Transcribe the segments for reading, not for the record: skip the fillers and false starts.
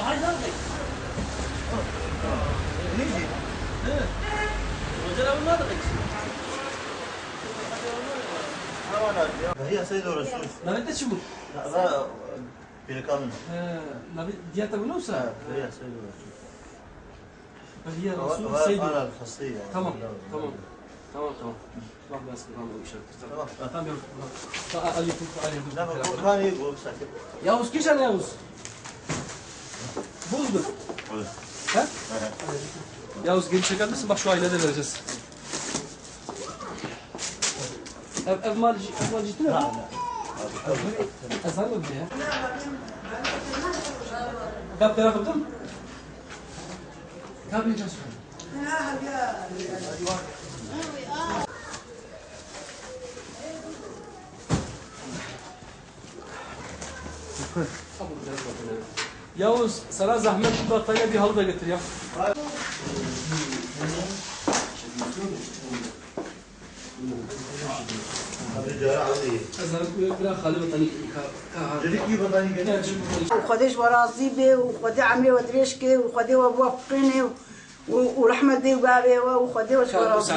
هاي ناقص نيجي وجرى ما ناقص هي سيد الرسول لا انت شو لا بيركان لا دياتا بنوسا هي سيد الرسول هي رسول سيد انا الخاصيه تمام بقى بس تمام وش تمام عليكم لا كان يقول ساكت Yavuz kişan Yavuz. Buldu. Ha? Yavuz geri çeker misin? Bak şu ailede vereceğiz. Ev mal ciddi mi? Ezan mı diye? Kap tarafı mı? Kap ne çalışıyor? Yavuz sana zahmet bir battaniye bir halı da getir ya. وخديش برازي بي وخدي عمي ودريشكي وخدي وبوقيني ورحمة دي وبابي وخدي وش برازي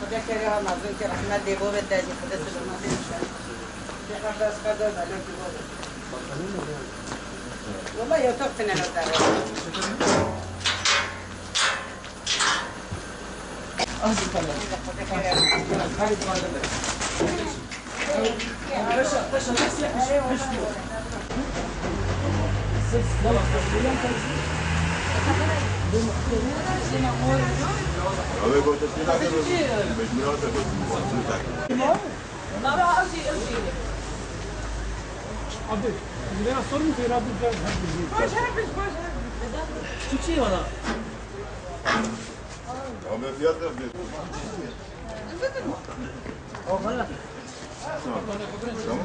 خدا كريم نازل رحمة دي بو بدي خدا سلامة دي خدا خدا عليك والله يوتقتنا لو تعرف Azıcık kalın. Hadi bakalım. Paşa nasıl yapmış? Abi bu tasvir ediyoruz. Mecbur olacak. Abi, biraz sorun mu? Rabbi biraz Küçük şey var ha. Abi fiyat da bir. O bana. Tamam.